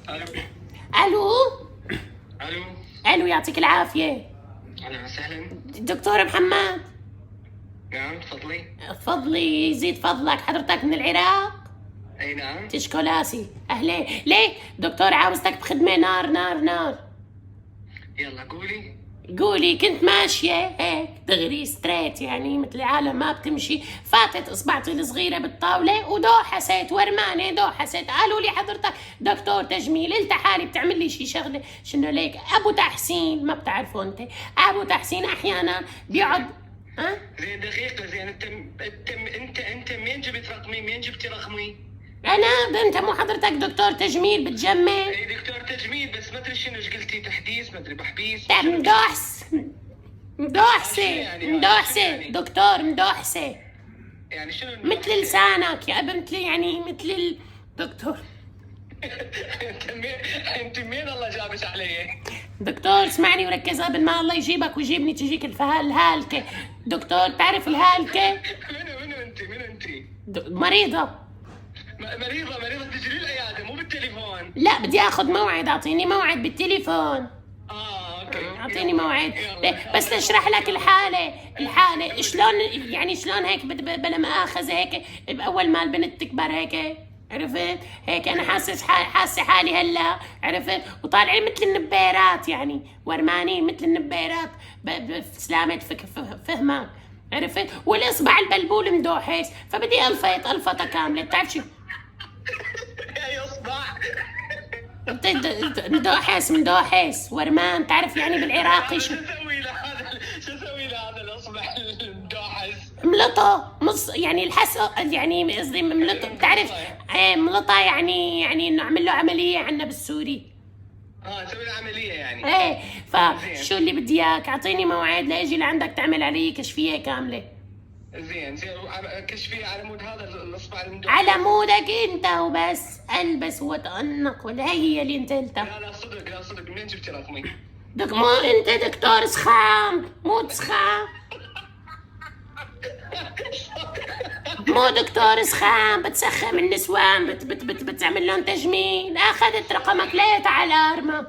الو. الو. الو. الو، يعطيك العافيه. اهلا وسهلا. دكتور محمد. نعم تفضلي. فضلي يزيد فضلك، حضرتك من العراق؟ اي نعم. تشكولاسي. اهلين ليك دكتور، عاوزتك بخدمه نار نار نار. يلا قولي. قولي. كنت ماشية هيك دغري ستريت، يعني مثل العالم ما بتمشي، فاتت اصبعتي الصغيرة بالطاولة ودوحست ورمانة دوحست. قالوا لي حضرتك دكتور تجميل، قلت حالي بتعمل لي شي شغلة. شنو ليك ابو تحسين، ما بتعرفه انت؟ ابو تحسين احيانا بيقعد. ها؟ زين دقيقة، زين انت منين جبت رقمي؟ منين جبتي رقمي؟ انت مو حضرتك دكتور تجميل بتجمل؟ اي دكتور تجميل، بس ما ادري شنو ايش قلتي، تحديث ما ادري بحبيس. مدوحس مدوحسة مدوحسة دكتور مدوحسة. يعني شنو مثل لسانك يا ابن، مثل يعني مثل الدكتور. انت مين الله جابش علي؟ دكتور اسمعني وركز قبل ما الله يجيبك ويجيبني تجيك الهالكة. دكتور تعرف الهالكة؟ منو انت؟ مريضة. مريضة تجي لي العيادة مو بالتليفون. لا بدي اخذ موعد، اعطيني موعد بالتليفون. اوكي اعطيني موعد. بس اشرح لك الحالة شلون، يعني شلون هيك بلا مؤاخذة هيك باول ما البنت تكبر هيك، عرفت؟ هيك انا حاسه حالي هلا، عرفت؟ وطالعين مثل النبيرات، يعني ورمانين مثل النبيرات بسلامة فهمك، عرفت؟ والاصبع البلبول مدوحس، فبدي الفطه كامله. بتعرف شو اي اصبع؟ مدوحس ورمان، تعرف يعني بالعراقي شو اسوي له هذا الاصبع المدوحس؟ ملطه يعني الحس، يعني قصدي ملطه، بتعرف؟ ملطه يعني انه اعمل له عمليه عنا بالسوري. سوي له عمليه يعني. ايه. فشو اللي بدي اياك؟ اعطيني موعد لاجي لعندك تعمل علي كشفيه كامله. زين كشفيه على مود هذا الاصبع المدوحس. على مودك انت وبس، البس وتأنق، ولا هي اللي انت قلتها؟ لا صدق منين جبتي رقمي؟ ما انت دكتور سخام، مو سخام، مو دكتور سخام بتسخم النسوان، بتعمل لهم تجميل. اخذت رقمك ليه على ارمى.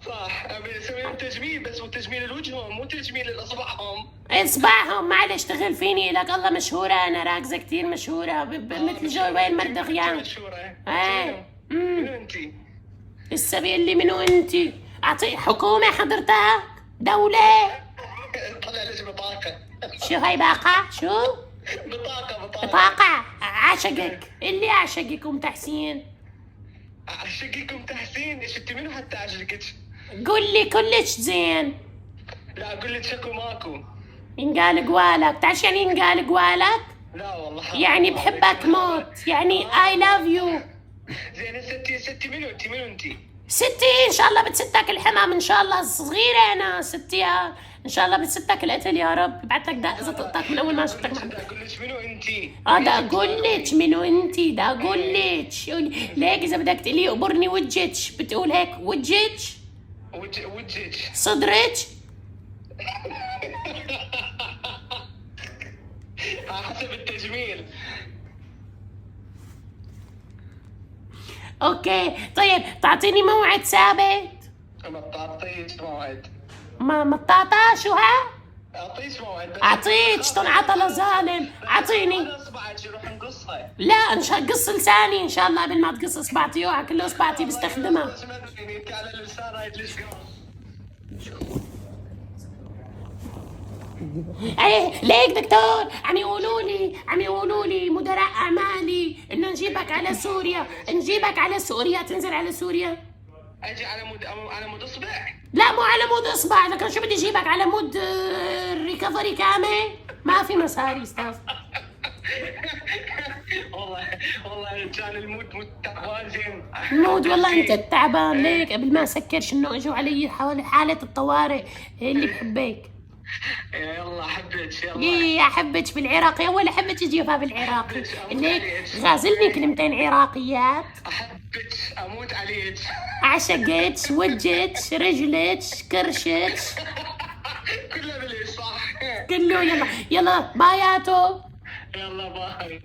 صح، ابي اسوي لهم تجميل، بس هو تجميل الوجههم مو تجميل الاصبعهم. اصبعهم معلش اشتغل فيني لك الله، مشهورة انا راكزة كتير مشهورة مثل جوي المردغيان. مشهورة. ايه. منو انتي؟ لسه بيقول لي منو انتي؟ اعطي حكومة حضرتك؟ دولة؟ طلع لك بطاقة. شو هاي باقة؟ شو؟ بطاقة. اعشقك اللي اعشقك ام تحسين. اعشقكم تحسين؟ ايش انت منو حتى اعشقك؟ قول لي كلش زين. لا اقول لك شكو ماكو. ينقال قوالك، تعرف يعني ينقال قوالك؟ لا والله يعني بحبك موت، يعني I love you. زين ستي منو انتي؟ ستي ان شاء الله بتستك الحمام، ان شاء الله صغيرة انا ستي، ان شاء الله بتستك القتل يا رب. بعت لك دق اذا طقطك من اول ما شفتك. دا اقول لك منو انتي؟ دا اقول لك منو انتي، دا اقول لك. ليك اذا بدك تقولي اقبرني وجهك بتقول هيك وجهك؟ وجهك صدرك؟ حسب التجميل. اوكي طيب تعطيني موعد ثابت. ما تعطيش موعد. ما تعطى شو ها؟ اعطيش موعد. اعطيك تنعطى لظالم، اعطيني. انا اصبعك نروح نقصها. لا ان شاء الله قص لساني ان شاء الله قبل ما تقص اصبعتي، اوعى كل اصبعتي بستخدمها. على اللسان هاي ليش ايه ليك دكتور عم يقولوا لي مدراء اعمالي انه نجيبك على سوريا، تنزل على سوريا. اجي على مود اصبع؟ لا مو على مود اصبع، لكن شو بدي اجيبك على مود ريكفري كامل؟ ما في مصاري استاذ. والله كان المود تعبان زين. مود والله انت تعبان. ليك قبل ما اسكرش انه اجوا علي حالة الطوارئ اللي بحبك. يلا حبيتش يلا. ليه احبك بالعراقي ولا احبك اجيبها بالعراقي؟ ليك غازلني كلمتين عراقيات. احبك اموت عليك. اعشقك وجهك رجلك كرشك كله بالليل صح. كله. يلا باياتو. يلا باي.